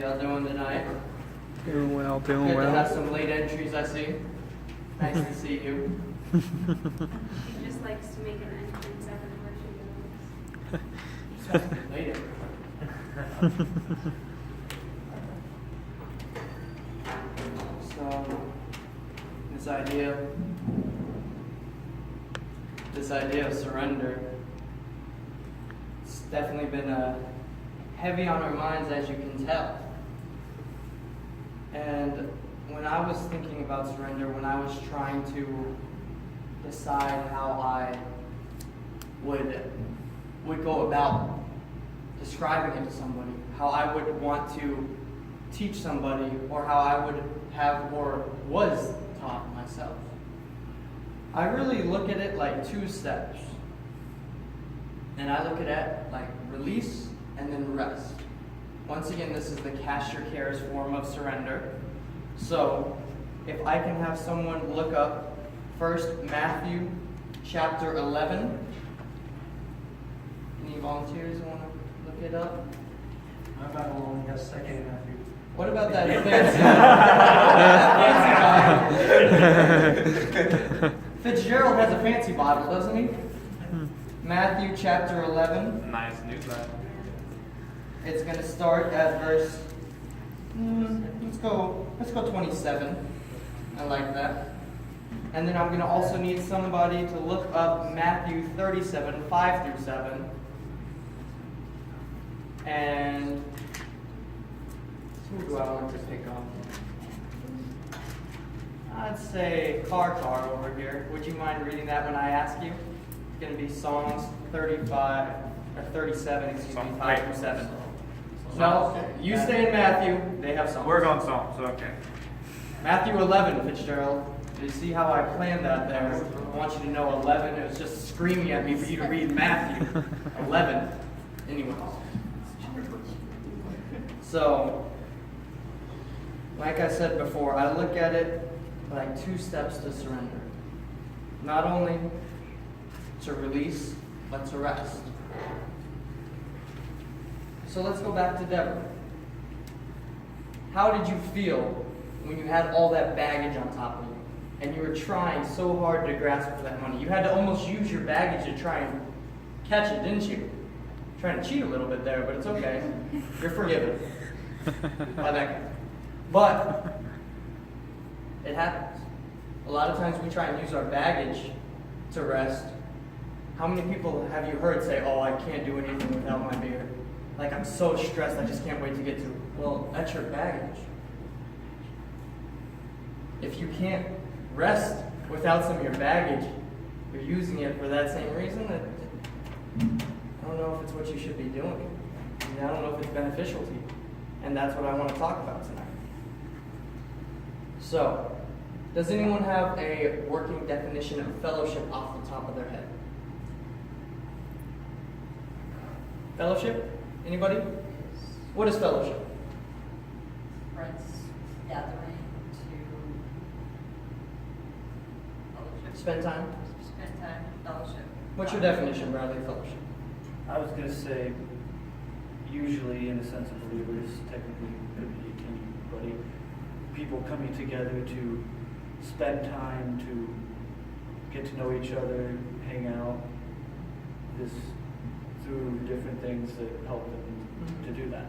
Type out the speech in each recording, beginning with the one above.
y'all doing tonight? Doing well, doing Good well. to have some late entries, I see. Nice to see you. He just likes to make an entrance everywhere she goes. Later. So, this idea of surrender, it's definitely been heavy on our minds, as you can tell. And when I was thinking about surrender, when I was trying to decide how I would go about describing it to somebody, how I would want to teach somebody, or how I would have or was taught myself, I really look at it like two steps. And I look at it like release and then rest. Once again, this is the cast your cares form of surrender. So, if I can have someone look up first Matthew chapter 11. Any volunteers want to look it up? My Bible only has 2 Matthew. What about that fancy? Fitzgerald has a fancy Bible, doesn't he? Matthew chapter 11. Nice newsletter. It's going to start at verse. Let's go 27. I like that. And then I'm going to also need somebody to look up Matthew 37, 5 through 7. And who do I want to pick on? I'd say Car over here. Would you mind reading that when I ask you? It's going to be Psalms 35, or 37, excuse me, 5 through 7. No, you stay in Matthew. They have Psalms. We're going Psalms, okay. Matthew 11, Fitzgerald. You see how I planned that there? I want you to know 11. It was just screaming at me for you to read Matthew 11. Anyway. So, like I said before, I look at it like two steps to surrender. Not only to release, but to rest. So let's go back to Deborah. How did you feel when you had all that baggage on top of you and you were trying so hard to grasp for that money? You had to almost use your baggage to try and catch it, didn't you? Trying to cheat a little bit there, but it's okay. You're forgiven by that guy. But it happens. A lot of times we try and use our baggage to rest. How many people have you heard say, "Oh, I can't do anything without my beer. Like, I'm so stressed, I just can't wait to get to it." Well, that's your baggage. If you can't rest without some of your baggage, you're using it for that same reason. I don't know if it's what you should be doing. I don't know if it's beneficial to you. And that's what I want to talk about tonight. So, does anyone have a working definition of fellowship off the top of their head? Fellowship? Anybody? What is fellowship? Friends gathering to fellowship. Spend time? Spend time, fellowship. What's your definition, Bradley, of fellowship? I was going to say, usually in the sense of believers, technically could be anybody, people coming together to spend time, to get to know each other, hang out, this through different things that help them to do that.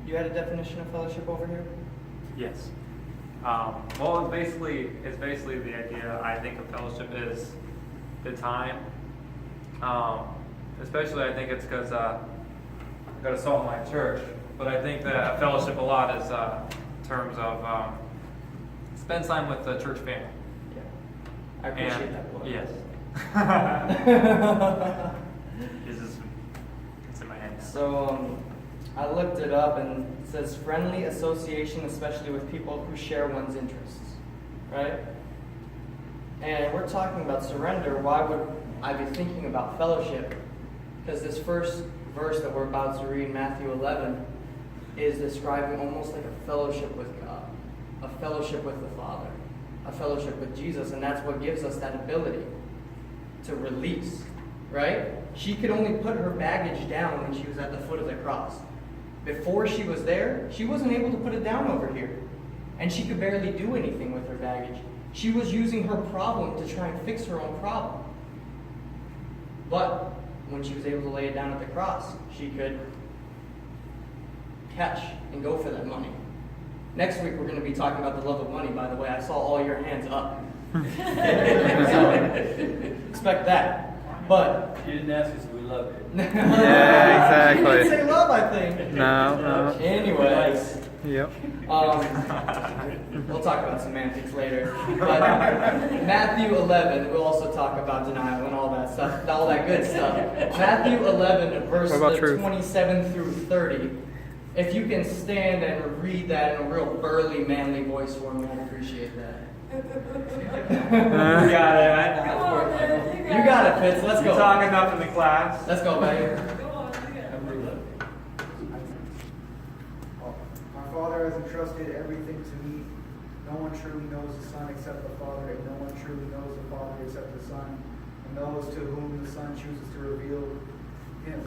You had a definition of fellowship over here? Yes. Well, it's basically the idea. I think of fellowship is the time. Especially, I think it's because I go to Salt Lake Church, but I think that fellowship a lot is in terms of spend time with the church family. Yeah. I appreciate that word. Yes. It's in my head. So, I looked it up and it says friendly association, especially with people who share one's interests. Right? And we're talking about surrender. Why would I be thinking about fellowship? Because this first verse that we're about to read, Matthew 11, is describing almost like a fellowship with God, a fellowship with the Father, a fellowship with Jesus, and that's what gives us that ability to release, right? She could only put her baggage down when she was at the foot of the cross. Before she was there, she wasn't able to put it down over here. And she could barely do anything with her baggage. She was using her problem to try and fix her own problem. But when she was able to lay it down at the cross, she could catch and go for that money. Next week, we're going to be talking about the love of money, by the way. I saw all your hands up. So, expect that. But You didn't ask us if we love it. Yeah, You didn't exactly. say love, I think. No, Anyways, no. Yep. we'll talk about semantics later. But Matthew 11, we'll also talk about denial and all that stuff, all that good stuff. Matthew 11, verse What about truth? 27 through 30. If you can stand and read that in a real burly, manly voice for me, I'd appreciate that. You got it. Come on, man, You got it, Fitz. Let's You go. talk enough in the class. Let's go, baby. Go on, you got it. My Father has entrusted everything to me. No one truly knows the Son except the Father, and no one truly knows the Father except the Son, and those to whom the Son chooses to reveal him.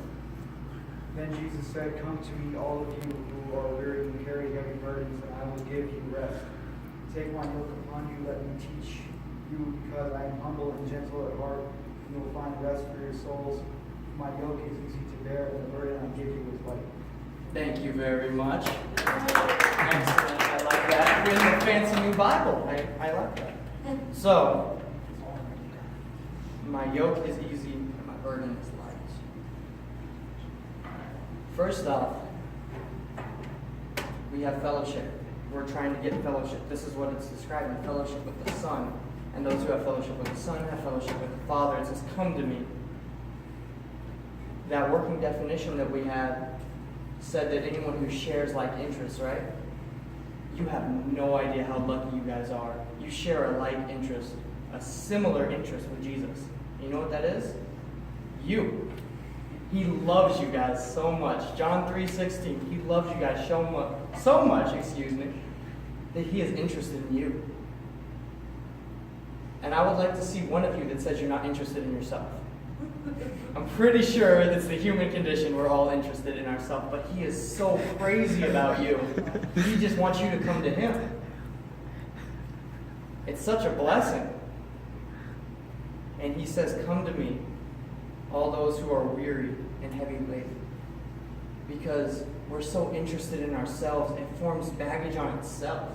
Then Jesus said, "Come to me, all of you who are weary and carry heavy burdens, and I will give you rest. Take my yoke upon you, let me teach you, because I am humble and gentle at heart, and you will find rest for your souls. My yoke is easy to bear, and the burden I give you is light." Thank you very much. Excellent. I like that. You're in the fancy new Bible. I like that. So, my yoke is easy and my burden is light. First off, we have fellowship. We're trying to get fellowship. This is what it's describing, fellowship with the Son. And those who have fellowship with the Son have fellowship with the Father. It says, "Come to me." That working definition that we had said that anyone who shares like interests, right? You have no idea how lucky you guys are. You share a like interest, a similar interest with Jesus. You know what that is? You. He loves you guys so much. John 3:16. He loves you guys so much, that he is interested in you. And I would like to see one of you that says you're not interested in yourself. I'm pretty sure that's the human condition. We're all interested in ourselves, but he is so crazy about you. He just wants you to come to him. It's such a blessing. And he says, "Come to me, all those who are weary and heavy laden." Because we're so interested in ourselves, it forms baggage on itself.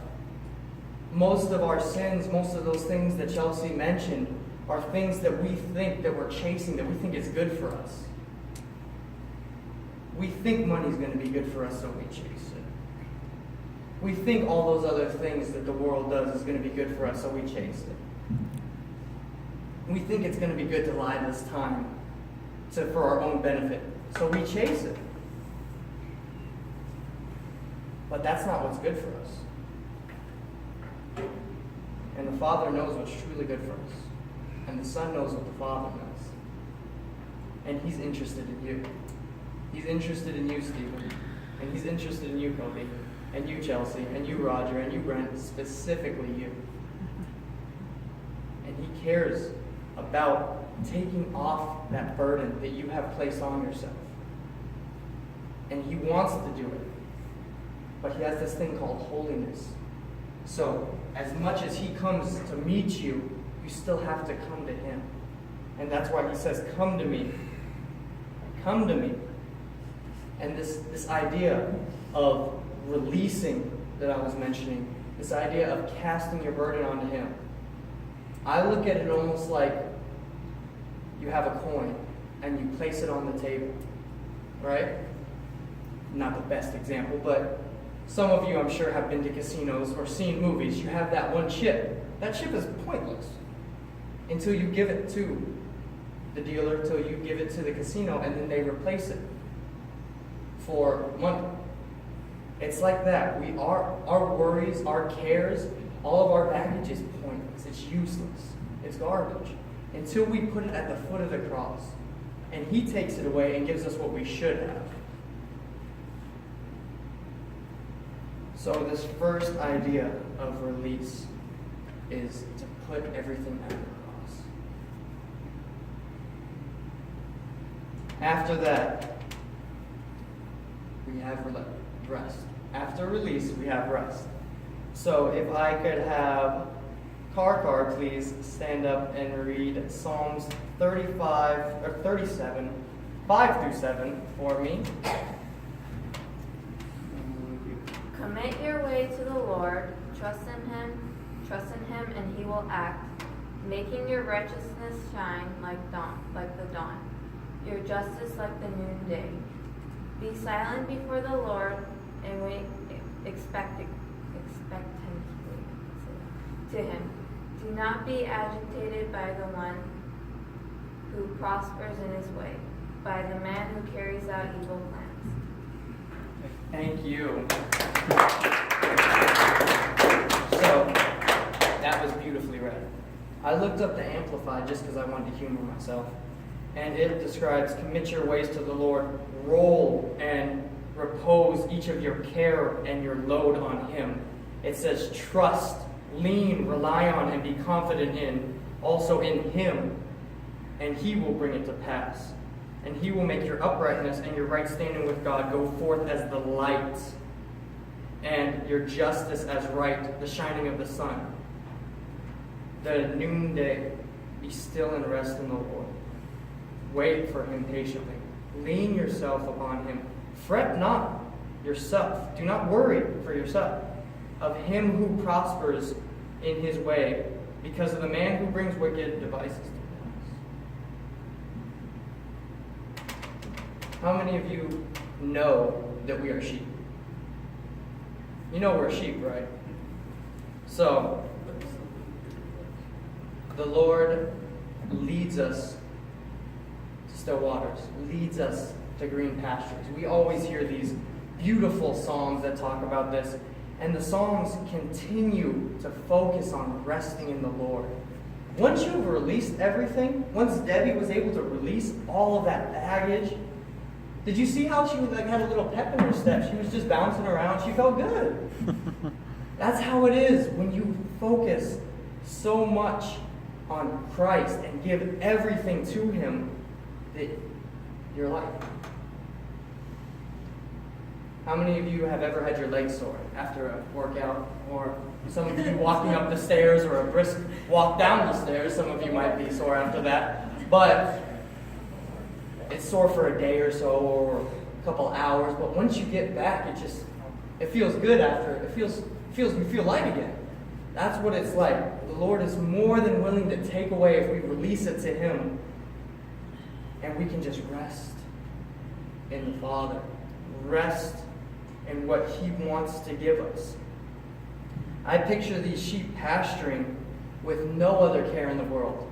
Most of our sins, most of those things that Chelsea mentioned, are things that we think that we're chasing, that we think is good for us. We think money's going to be good for us, so we chase it. We think all those other things that the world does is going to be good for us, so we chase it. We think it's going to be good to lie this time for our own benefit, so we chase it. But that's not what's good for us. And the Father knows what's truly good for us. And the Son knows what the Father knows. And he's interested in you. He's interested in you, Stephen. And he's interested in you, Cody. And you, Chelsea. And you, Roger. And you, Brent. Specifically you. And he cares about taking off that burden that you have placed on yourself. And he wants to do it. But he has this thing called holiness. So, as much as he comes to meet you, you still have to come to him. And that's why he says, "Come to me. Come to me." And this idea of releasing that I was mentioning, this idea of casting your burden onto him, I look at it almost like you have a coin and you place it on the table, right? Not the best example, but some of you, I'm sure, have been to casinos or seen movies. You have that one chip. That chip is pointless until you give it to the dealer, until you give it to the casino, and then they replace it for money. It's like that. Our worries, our cares, all of our baggage is pointless. It's useless. It's garbage. Until we put it at the foot of the cross. And he takes it away and gives us what we should have. So this first idea of release is to put everything at the cross. After that, we we have rest. After release, we have rest. So if I could have Car, please stand up and read Psalms 37, 5 through 7 for me. Commit your way to the Lord, trust in him, and he will act, making your righteousness shine like the dawn, your justice like the noonday. Be silent before the Lord and wait expectantly to him. Do not be agitated by the one who prospers in his way, by the man who carries out evil plans. Thank you. So, that was beautifully read. I looked up the Amplified just because I wanted to humor myself. And it describes, commit your ways to the Lord, roll and repose each of your care and your load on him. It says trust, lean, rely on, and be confident in, also in him, and he will bring it to pass. And he will make your uprightness and your right standing with God go forth as the light, and your justice as right, the shining of the sun. The noonday, be still and rest in the Lord. Wait for him patiently. Lean yourself upon him. Fret not yourself. Do not worry for yourself of him who prospers in his way, because of the man who brings wicked devices to pass. How many of you know that we are sheep? You know we're sheep, right? So, the Lord leads us to still waters, leads us to green pastures. We always hear these beautiful psalms that talk about this, and the psalms continue to focus on resting in the Lord. Once you've released everything, once Debbie was able to release all of that baggage, did you see how she had a little pep in her step? She was just bouncing around. She felt good. That's how it is when you focus so much on Christ and give everything to him that you're like. How many of you have ever had your legs sore after a workout? Or some of you walking up the stairs, or a brisk walk down the stairs. Some of you might be sore after that. But it's sore for a day or so, or a couple hours. But once you get back, it feels good after. You feel light again. That's what it's like. The Lord is more than willing to take away if we release it to him. And we can just rest in the Father. Rest in what he wants to give us. I picture these sheep pasturing with no other care in the world,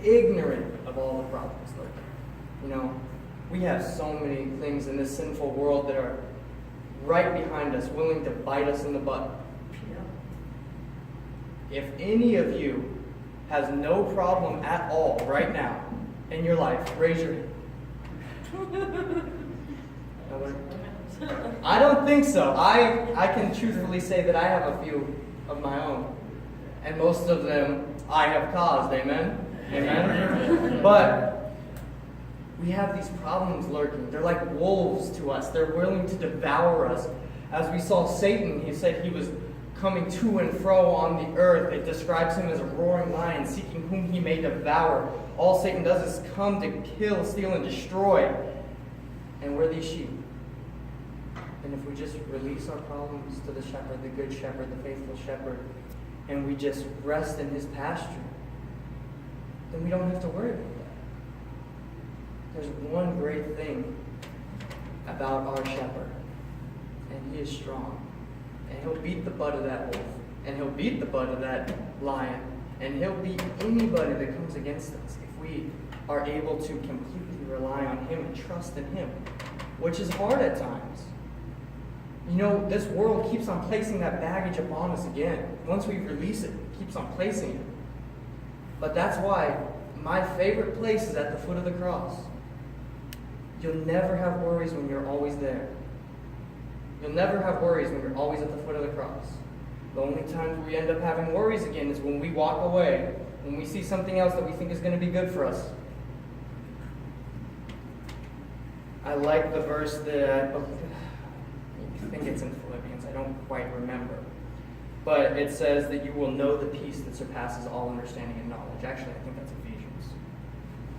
ignorant of all the problems. We have so many things in this sinful world that are right behind us, willing to bite us in the butt. If any of you has no problem at all right now in your life, raise your hand. I don't think so. I can truthfully say that I have a few of my own. And most of them I have caused. Amen? Amen? But we have these problems lurking. They're like wolves to us. They're willing to devour us. As we saw Satan, he said he was coming to and fro on the earth. It describes him as a roaring lion, seeking whom he may devour. All Satan does is come to kill, steal, and destroy. And we're these sheep. And if we just release our problems to the shepherd, the good shepherd, the faithful shepherd, and we just rest in his pasture, then we don't have to worry about that. There's one great thing about our shepherd, and he is strong. And he'll beat the butt of that wolf, and he'll beat the butt of that lion, and he'll beat anybody that comes against us if we are able to completely rely on him and trust in him, which is hard at times. This world keeps on placing that baggage upon us again. Once we release it, it keeps on placing it. But that's why my favorite place is at the foot of the cross. You'll never have worries when you're always there. You'll never have worries when you're always at the foot of the cross. The only times we end up having worries again is when we walk away, when we see something else that we think is going to be good for us. I like the verse that think it's in Philippians. I don't quite remember. But it says that you will know the peace that surpasses all understanding and knowledge. Actually, I think that's Ephesians.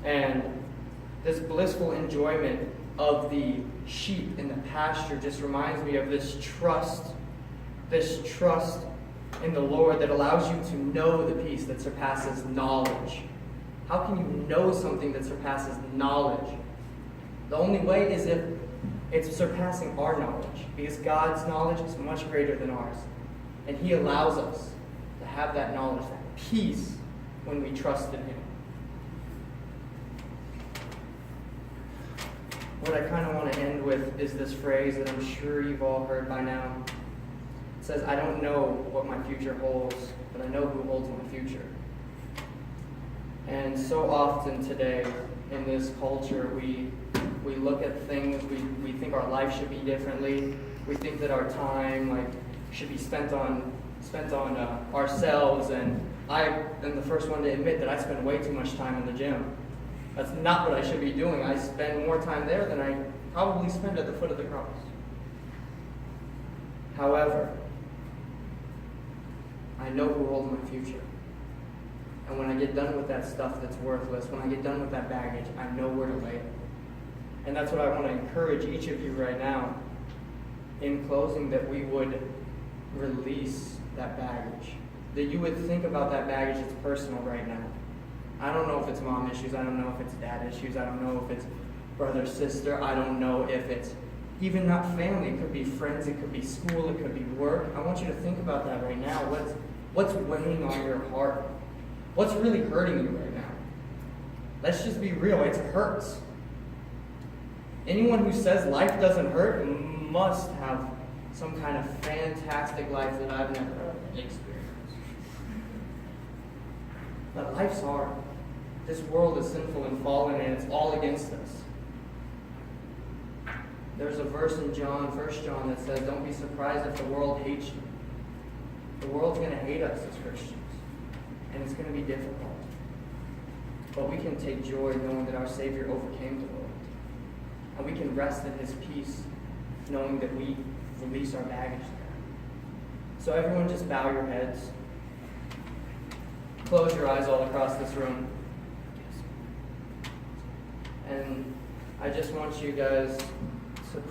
And this blissful enjoyment of the sheep in the pasture just reminds me of this trust in the Lord that allows you to know the peace that surpasses knowledge. How can you know something that surpasses knowledge? The only way is if it's surpassing our knowledge, because God's knowledge is much greater than ours. And He allows us to have that knowledge, that peace, when we trust in Him. What I kind of want to end with is this phrase that I'm sure you've all heard by now. It says, I don't know what my future holds, but I know who holds my future. And so often today, in this culture, we look at things, we think our life should be differently. We think that our time should be spent on ourselves, and I am the first one to admit that I spend way too much time in the gym. That's not what I should be doing. I spend more time there than I probably spend at the foot of the cross. However, I know who holds my future. And when I get done with that stuff that's worthless, when I get done with that baggage, I know where to lay it. And that's what I want to encourage each of you right now, in closing, that we would release that baggage. That you would think about that baggage that's personal right now. I don't know if it's mom issues, I don't know if it's dad issues, I don't know if it's brother, sister, I don't know if it's even not family, it could be friends, it could be school, it could be work. I want you to think about that right now. What's weighing on your heart? What's really hurting you right now? Let's just be real, it hurts. Anyone who says life doesn't hurt must have some kind of fantastic life that I've never experienced. But life's hard. This world is sinful and fallen, and it's all against us. There's a verse in John, 1 John, that says, don't be surprised if the world hates you. The world's going to hate us as Christians, and it's going to be difficult. But we can take joy knowing that our Savior overcame the world. And we can rest in His peace, knowing that we release our baggage there. So everyone just bow your heads. Close your eyes all across this room. And I just want you guys